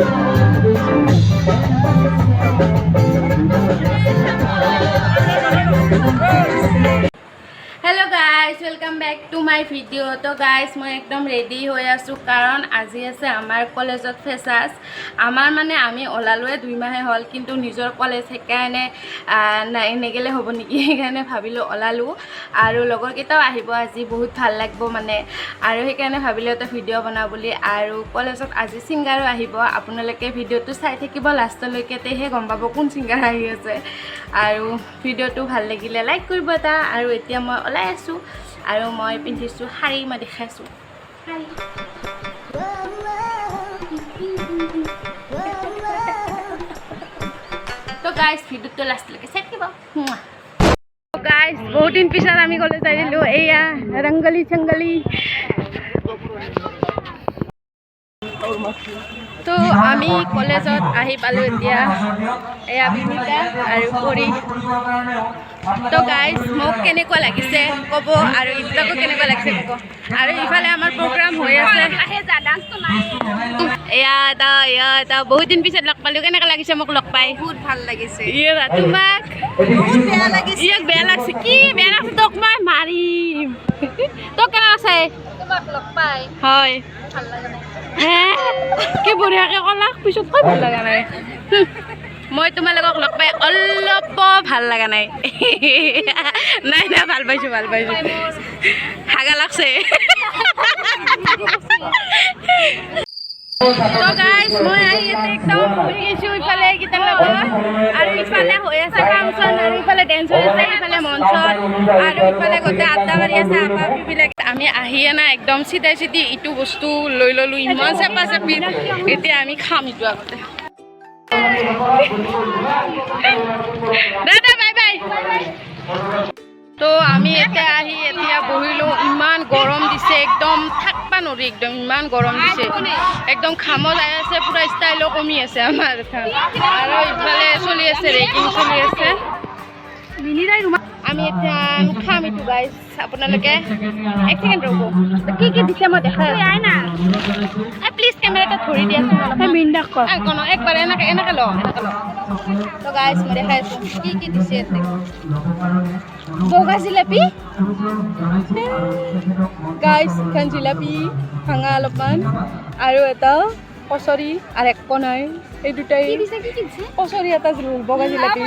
Hello guys welcome back to my video. तो guys मैं एकदम रेडी हो आसो कारण आज आसे आमार कलेजत फ्रेशार्स। आमार माने आमी ओलालोए 2 माहे हल किन्तु निजर कलेज हेकाने नेगेले हबो नेকি हेकाने भाबिलो ओलालो आरो लगर केटाও আহিব আজি बहुत ভাল লাগবो माने आरो हेकाने भाबिलो तो भिडिओ बना বুলি आरो कलेजत আজি सिंगारो আহিব। আপোনালোকে ভিডিওটো চাই থাকিব লাষ্টলৈকে তেহে গম পাব কোন সিঙ্গাৰ আহি আছে আৰু ভিডিওটো ভাল লাগিলে লাইক কৰিব তা। আৰু এতিয়া মই ওলাই আছো আৰু মই পিন্ধিছো শাৰী মই দেখাইছো শাৰী। তো গাইস ভিডিওটো লাষ্টলৈকে চাই থাকিব। गाइस बहुत दिन पिछत आमी कलेज आइलो एया रंगली चंगली। तो आमी कलेजत आहि पालो एतिया एया बिनिता आरो परि। तो गाइस মোক কেনেকুৱা লাগিছে কব আৰু ইফালে কেনেকুৱা লাগিছে কব। আৰু ইফালে আমাৰ প্ৰগ্ৰাম হৈ আছে এয়া এটা বহুত দিন পিছত লগ পালো। কেনেকুৱা লাগিছে মোক লগ পাই? বহুত ভাল লাগিছে। ইয়া তোমাক বহুত বেয়া লাগিছে। ইয়া বেয়া লাগিছে কি বেয়া লাগিছে তোক মই মাৰিম। তো কেনেকুৱা আছে তোমাক লগ পাই? হয় ভাল লাগা নাই। কি বঢ়িয়াকে কলাক পিছত কৈ ভাল লাগা নাই। মই তোমালোকক লগ পাই অলপ ভাল লাগা নাই। নাই না ভাল পাইছো হাগা লাগছে। তো গাইস মই আহি আছে একদম ঘুৰি গৈছো ইফালে কিতাৰ লগত আৰু ইফালে হৈ আছে ফাংচন আৰু ইফালে ডেন্স হৈ আছে ইফালে মঞ্চত আৰু ইফালে গোটেই আড্ডা মাৰি আছে আপা বিলাক। আমি আহিয়ে না একদম চিধাই চিধি ইটো বস্তু লৈ ললো ইমান চেপা চেপি। এতিয়া আমি খাম ইটো আগতে। দাদা বাই বাই। তো আমি এতিয়া বহিলো ইমান গৰম দিছে একদম থাকবা নৰি একদম ইমান গৰম দিছে একদম খাম যাই আছে পুৰা স্টাইলও কমি আছে আমাৰ আৰু ইফালে চলি আছে ৰেটিং চলি আছে বিনিদাই ৰুমা। আমি এতিয়া খাম ইটো গাইস আপোনালোকে এক সেকেন্ড ৰব কি কি দিছে মই দেখাই আই না প্লিজ ক্যামেৰাটা ধৰি দিয়াচোন অলপ মিন্ডা কৰ কোনো একবাৰ এনেকে ল। তো গাইস মই দেখাইছো কি কি দিছে বগা জিলাপি গাইস খান জিলাপি ভাঙা অলপমান আৰু এটা কচৰি আৰু একো নাই এই দুটাই কচৰি এটা বগা জিলাপি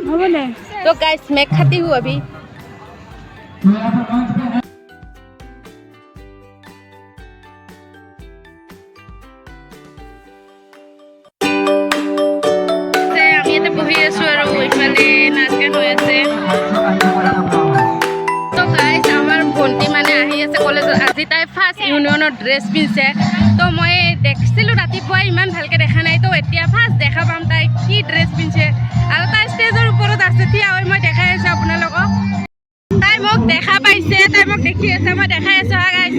হ'ব নে। তো গাইস मैं खाती हूँ अभी। আমি এটা বহি আছো আৰু ইফালে নাচ গান হৈ আছে। তো গাইস আমাৰ ভণ্টি মানে আহি আছে কলেজত আজি তাই ফাৰ্ষ্ট ইউনিয়নৰ ড্ৰেছ পিন্ধিছে। তো মই দেখিছিলো ৰাতিপুৱা ইমান ভালকে দেখা নাই তো এতিয়া ফাৰ্ষ্ট দেখা পাম তাই কি ড্ৰেছ পিন্ধিছে আৰু তাই ষ্টেজৰ ওপৰত আছে থিয়া হৈ মই দেখাই আছো আপোনালোকক। তাই মোক দেখা পাইছে তাই মোক দেখি আছে মই দেখাই আছো হা গাইস।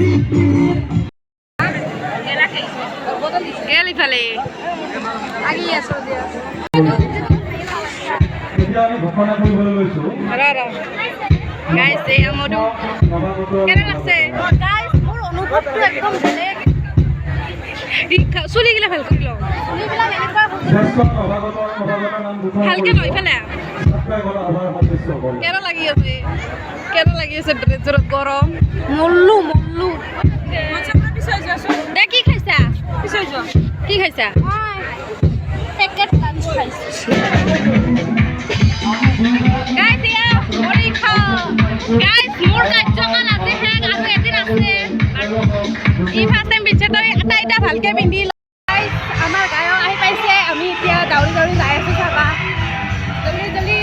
গেল ইফালে আগি আছো দিয়া গাইস এই মধু কেনে লাগছে গাইস মোৰ অনুভৱটো একদম বেলেগ। চুলি গিলা ভাল কৰি লওঁ চুলি গিলা এনেকুৱা ভালকে লয় ফেলে কেনে লাগি আছে ড্ৰেছৰত গৰম মল্লু দে কি খাইছা কি খাইছা পেকেট লাঞ্চ খাইছো গাইস ইয়া মৰি খাও গাইস মোৰ কাৰ্যকাল আজি শেষ আৰু এদিন আছে আৰু ই ফাৰ্ষ্ট টাইম পিছে তই এটা ভালকে পিন্ধি গাইস আমাৰ গায়ক আহি পাইছে। আমি এতিয়া দাউৰি যাই আছো চাবা জলদি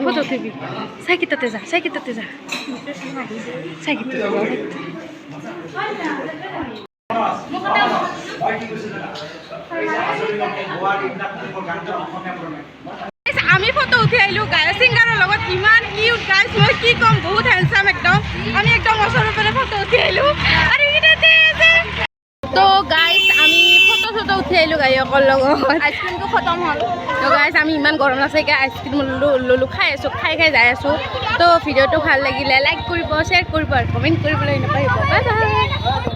ফটো উঠিবি চাইকেইটাতে যা চাইকেইটাতে যা চাইকেইটাতে আমি ফটো উঠি আহিলোঁ গায়ক ছিংগাৰৰ লগত ইমান কিউট গাইছ মই কি ক'ম বহুত হেণ্ডচাম একদম আমি একদম ওচৰৰ পৰা ফটো উঠি আহিলোঁ আৰু তো গাইছ আমি ফটো চটো উঠি আহিলোঁ গায়কৰ লগত আইচক্ৰীমটো খতম হ'ল তো গাইছ আমি ইমান গৰম আছে এতিয়া আইচক্ৰীম ল'লোঁ খাই আছোঁ খাই যাই আছোঁ তো ভিডিঅ'টো ভাল লাগিলে লাইক কৰিব শ্বেয়াৰ কৰিব আৰু কমেণ্ট কৰিবলৈ নাপাহৰিব বাই বাই